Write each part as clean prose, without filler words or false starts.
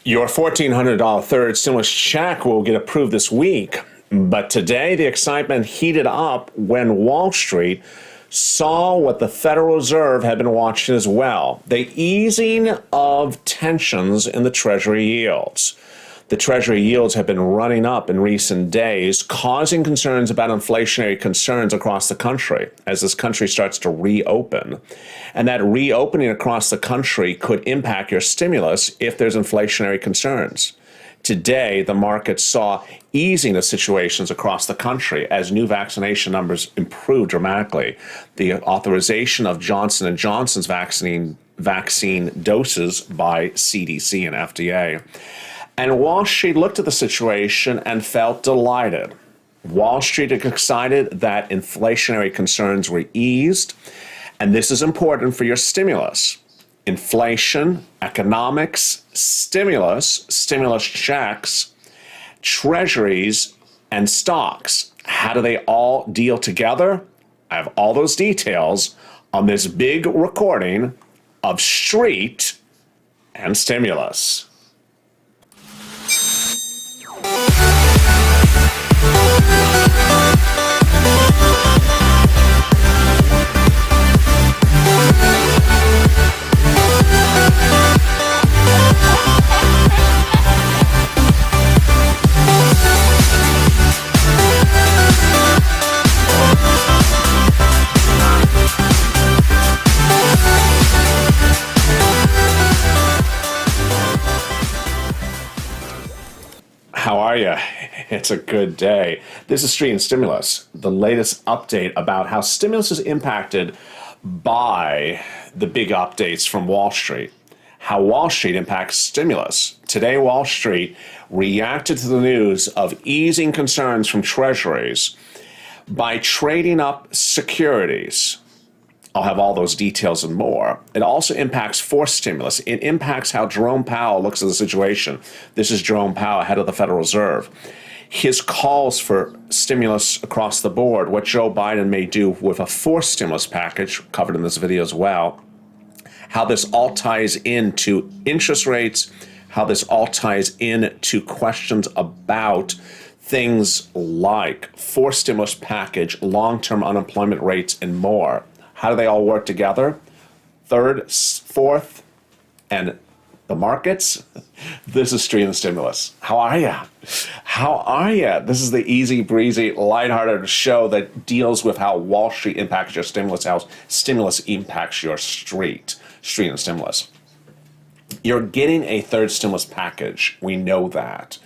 Your $1,400 third stimulus check will get approved this week, but today the excitement heated up when Wall Street saw what the Federal Reserve had been watching as well, the easing of tensions in the Treasury yields. The Treasury yields have been running up in recent days, causing concerns about inflationary concerns across the country as this country starts to reopen. And that reopening across the country could impact your stimulus if there's inflationary concerns. Today, the market saw easing of situations across the country as new vaccination numbers improved dramatically. The authorization of Johnson & Johnson's vaccine doses by CDC and FDA. And Wall Street looked at the situation and felt delighted. Wall Street is excited that inflationary concerns were eased, and this is important for your stimulus. Inflation, economics, stimulus checks, treasuries, and stocks. How do they all deal together? I have all those details on this big recording of Street and Stimulus. How are you? It's a good day. This is Street and Stimulus, the latest update about how stimulus is impacted by the big updates from Wall Street. How Wall Street impacts stimulus. Today, Wall Street reacted to the news of easing concerns from treasuries by trading up securities. I'll have all those details and more. It also impacts forced stimulus. It impacts how Jerome Powell looks at the situation. This is Jerome Powell, head of the Federal Reserve. His calls for stimulus across the board, what Joe Biden may do with a forced stimulus package, covered in this video as well, how this all ties into interest rates, how this all ties into questions about things like forced stimulus package, long-term unemployment rates, and more. How do they all work together? Third, fourth, and the markets. This is Street and Stimulus. How are ya? How are ya? This is the easy breezy, lighthearted show that deals with how Wall Street impacts your stimulus, how stimulus impacts your street. Street and Stimulus. You're getting a third stimulus package. We know that.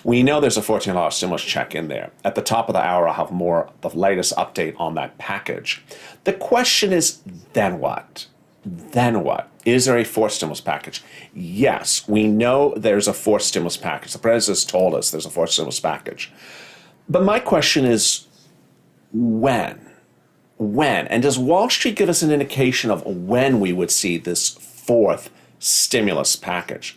We know there's a $14 stimulus check in there. At the top of the hour, I'll have the latest update on that package. The question is, then what? Then what? Is there a fourth stimulus package? Yes, we know there's a fourth stimulus package. The president's told us there's a fourth stimulus package. But my question is, when? When? And does Wall Street give us an indication of when we would see this fourth stimulus package?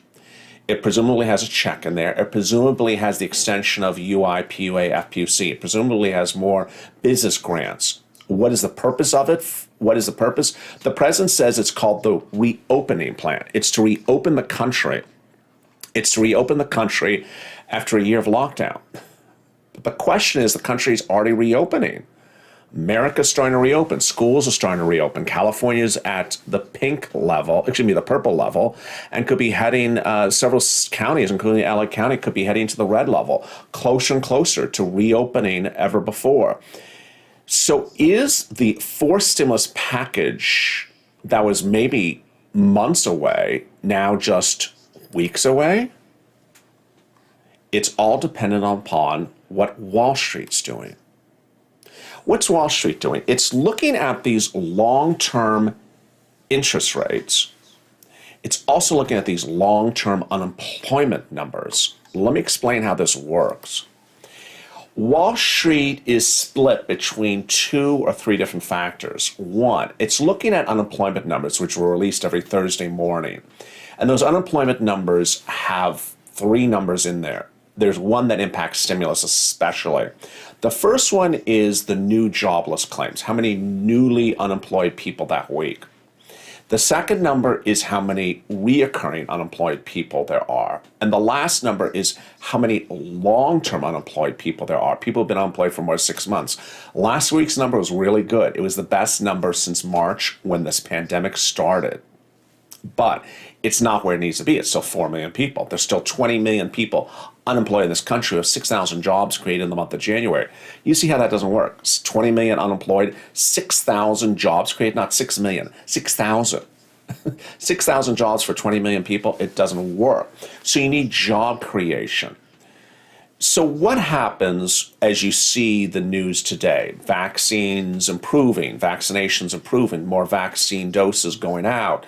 It presumably has a check in there. It presumably has the extension of UI, PUA, FPUC. It presumably has more business grants. What is the purpose of it? What is the purpose? The president says it's called the reopening plan. It's to reopen the country. It's to reopen the country after a year of lockdown. But the question is, the country's already reopening. America's starting to reopen. Schools are starting to reopen. California's at the the purple level, and could be heading, several counties, including LA County, could be heading to the red level, closer and closer to reopening ever before. So is the fourth stimulus package that was maybe months away now just weeks away? It's all dependent upon what Wall Street's doing. What's Wall Street doing? It's looking at these long-term interest rates. It's also looking at these long-term unemployment numbers. Let me explain how this works. Wall Street is split between two or three different factors. One, it's looking at unemployment numbers, which were released every Thursday morning. And those unemployment numbers have three numbers in there. There's one that impacts stimulus especially. The first one is the new jobless claims, how many newly unemployed people that week. The second number is how many reoccurring unemployed people there are. And the last number is how many long-term unemployed people there are. People have been unemployed for more than 6 months. Last week's number was really good. It was the best number since March when this pandemic started. But it's not where it needs to be. It's still 4 million people. There's still 20 million people unemployed in this country with 6,000 jobs created in the month of January. You see how that doesn't work. It's 20 million unemployed, 6,000 jobs created, not 6 million, 6,000. 6,000 jobs for 20 million people, it doesn't work. So you need job creation. So what happens as you see the news today? Vaccines improving, vaccinations improving, more vaccine doses going out,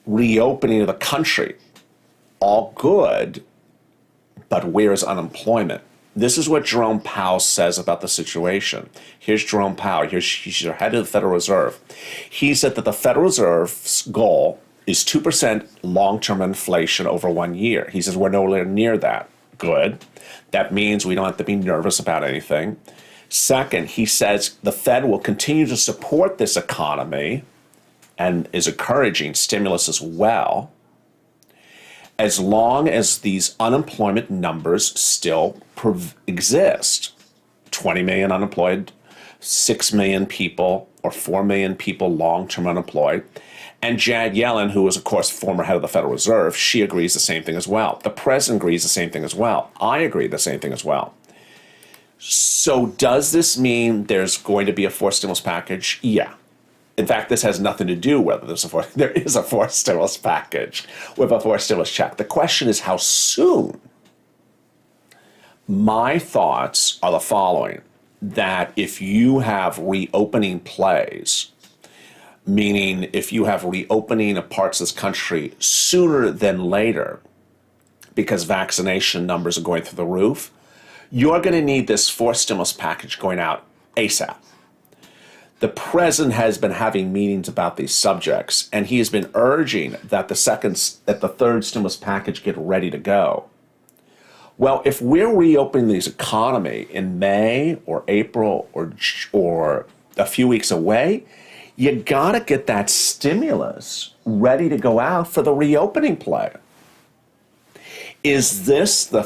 reopening of the country, all good, but where is unemployment? This is what Jerome Powell says about the situation. Here's Jerome Powell. He's your head of the Federal Reserve. He said that the Federal Reserve's goal is 2% long-term inflation over 1 year. He says we're nowhere near that. Good. That means we don't have to be nervous about anything. Second, he says the Fed will continue to support this economy and is encouraging stimulus as well, as long as these unemployment numbers still exist. 20 million unemployed, 6 million people, or 4 million people long-term unemployed. And Janet Yellen, who was, of course, former head of the Federal Reserve, she agrees the same thing as well. The president agrees the same thing as well. I agree the same thing as well. So does this mean there's going to be a fourth stimulus package? Yeah. In fact, this has nothing to do with whether there's a fourth. There is a fourth stimulus package with a fourth stimulus check. The question is how soon. My thoughts are the following, that if you have reopening plays, meaning if you have reopening of parts of this country sooner than later, because vaccination numbers are going through the roof, you're going to need this fourth stimulus package going out ASAP. The president has been having meetings about these subjects, and he has been urging that the third stimulus package get ready to go. Well, if we're reopening this economy in May or April or a few weeks away, you gotta get that stimulus ready to go out for the reopening play. Is this the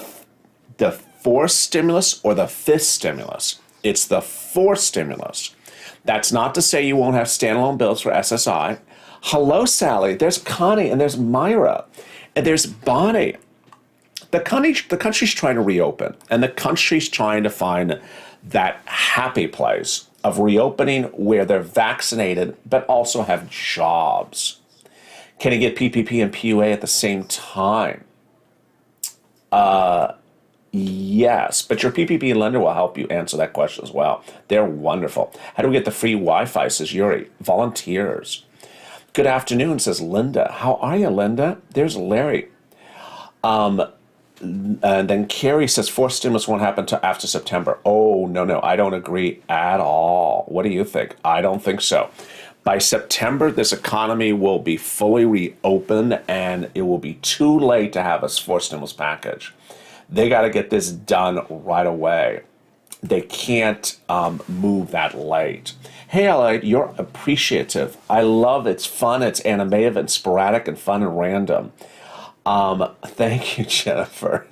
fourth stimulus or the fifth stimulus? It's the fourth stimulus. That's not to say you won't have standalone bills for SSI. Hello, Sally. There's Connie and there's Myra and there's Bonnie. The country's trying to reopen, and the country's trying to find that happy place of reopening where they're vaccinated but also have jobs. Can you get PPP and PUA at the same time? Yes, but your PPP lender will help you answer that question as well. They're wonderful. How do we get the free Wi-Fi, says Yuri. Volunteers. Good afternoon, says Linda. How are you, Linda? There's Larry. And then Carrie says fourth stimulus won't happen until after September. Oh, no, I don't agree at all. What do you think? I don't think so. By September, this economy will be fully reopened, and it will be too late to have a fourth stimulus package. They got to get this done right away. They can't move that late. Hey, Lalate, you're appreciative. I love it's fun, it's animative and sporadic and fun and random. Thank you, Jennifer.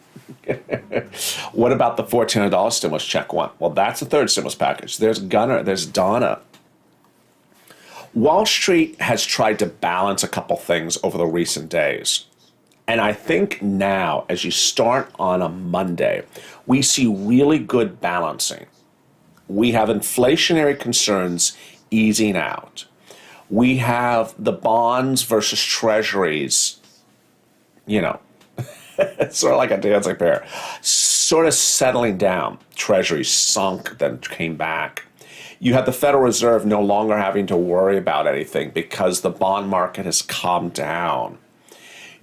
What about the $1,400 stimulus check one? Well, that's the third stimulus package. There's Gunnar, there's Donna. Wall Street has tried to balance a couple things over the recent days. And I think now, as you start on a Monday, we see really good balancing. We have inflationary concerns easing out. We have the bonds versus treasuries, it's sort of like a dancing pair, sort of settling down. Treasuries sunk, then came back. You have the Federal Reserve no longer having to worry about anything because the bond market has calmed down.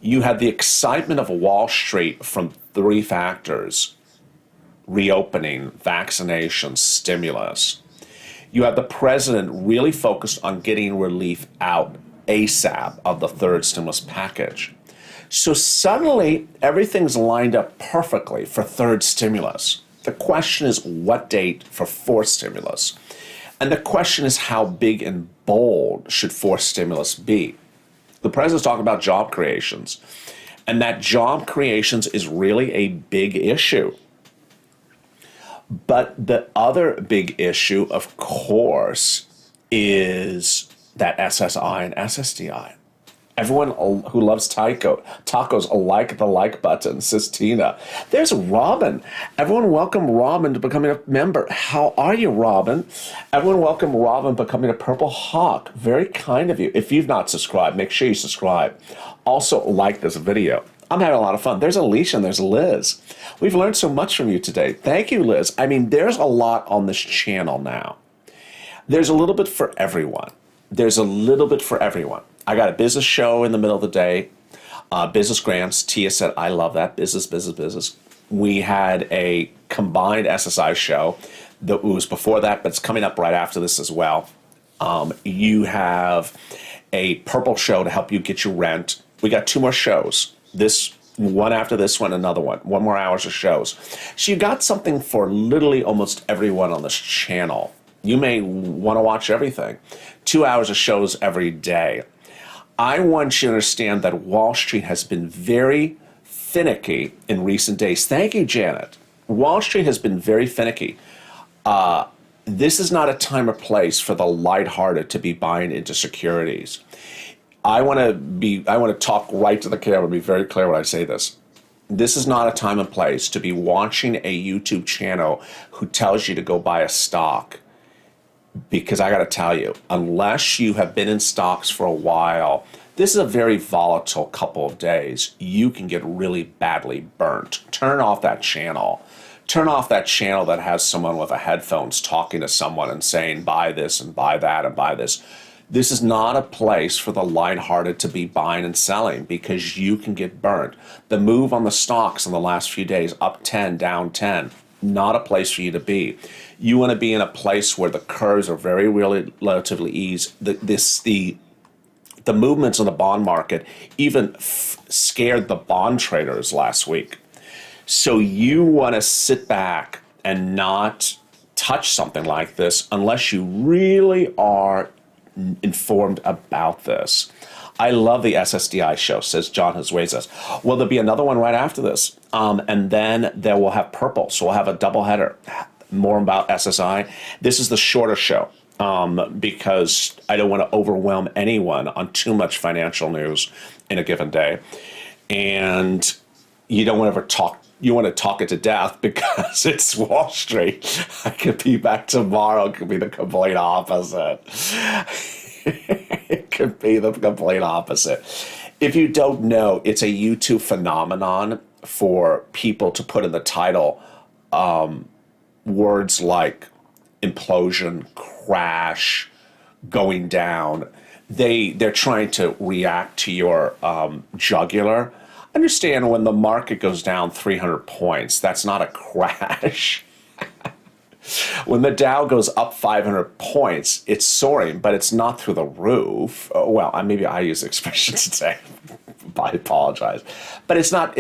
You had the excitement of Wall Street from three factors: reopening, vaccination, stimulus. You have the president really focused on getting relief out ASAP of the third stimulus package. So suddenly, everything's lined up perfectly for third stimulus. The question is, what date for fourth stimulus? And the question is, how big and bold should forced stimulus be? The president's talking about job creations, and that job creations is really a big issue. But the other big issue, of course, is that SSI and SSDI. Everyone who loves tacos like the like button, says Tina. There's Robin. Everyone welcome Robin to becoming a member. How are you, Robin? Everyone welcome Robin becoming a Purple Hawk. Very kind of you. If you've not subscribed, make sure you subscribe. Also, like this video. I'm having a lot of fun. There's Alicia and there's Liz. We've learned so much from you today. Thank you, Liz. I mean, there's a lot on this channel now. There's a little bit for everyone. There's a little bit for everyone. I got a business show in the middle of the day, business grants. Tia said, I love that, business, business, business. We had a combined SSI show that was before that, but it's coming up right after this as well. You have a purple show to help you get your rent. We got 2 more shows. This one after this one, another one. 1 more hours of shows. So you got something for literally almost everyone on this channel. You may want to watch everything. 2 hours of shows every day. I want you to understand that Wall Street has been very finicky in recent days. Thank you, Janet. Wall Street has been very finicky. This is not a time or place for the lighthearted to be buying into securities. I want to talk right to the camera, be very clear when I say this. This is not a time and place to be watching a YouTube channel who tells you to go buy a stock. Because I got to tell you, unless you have been in stocks for a while, this is a very volatile couple of days. You can get really badly burnt. Turn off that channel. Turn off that channel that has someone with a headphones talking to someone and saying, buy this and buy that and buy this. This is not a place for the lighthearted to be buying and selling because you can get burnt. The move on the stocks in the last few days, up 10, down 10, not a place for you to be. You want to be in a place where the curves are very relatively easy. The movements in the bond market even scared the bond traders last week. So you want to sit back and not touch something like this unless you really are informed about this. I love the SSDI show, says John Huzuezas. Well, there'll be another one right after this. And then there will have purple. So we'll have a double header. More about SSI. This is the shorter show because I don't want to overwhelm anyone on too much financial news in a given day. And you don't want to ever talk. You want to talk it to death because it's Wall Street. I could be back tomorrow. It could be the complete opposite. It could be the complete opposite. If you don't know, it's a YouTube phenomenon for people to put in the title words like implosion, crash, going down. They're trying to react to your jugular. Understand when the market goes down 300 points, that's not a crash. When the Dow goes up 500 points, it's soaring, but it's not through the roof. Well, maybe I use the expression today. I apologize. But it's not,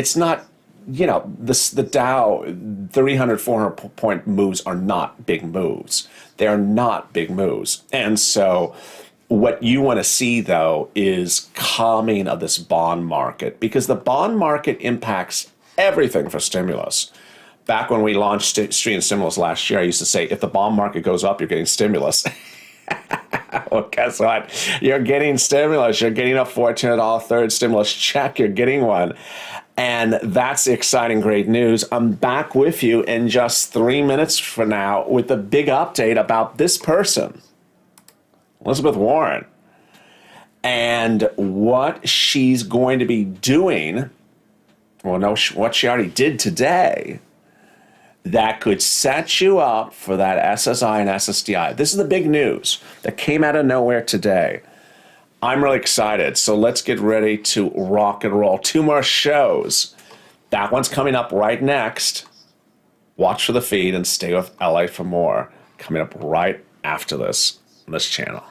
you know, the Dow 300, 400 point moves are not big moves. They're not big moves. And so what you want to see, though, is calming of this bond market because the bond market impacts everything for stimulus. Back when we launched Street and Stimulus last year, I used to say, if the bond market goes up, you're getting stimulus. Well, guess what? You're getting stimulus. You're getting a $1,400 third stimulus check. You're getting one. And that's the exciting, great news. I'm back with you in just 3 minutes from now with a big update about this person, Elizabeth Warren, and what she's going to be doing. Well, no, what she already did today that could set you up for that SSI and SSDI. This is the big news that came out of nowhere today. I'm really excited. So let's get ready to rock and roll. 2 more shows. That one's coming up right next. Watch for the feed and stay with LA for more. Coming up right after this on this channel.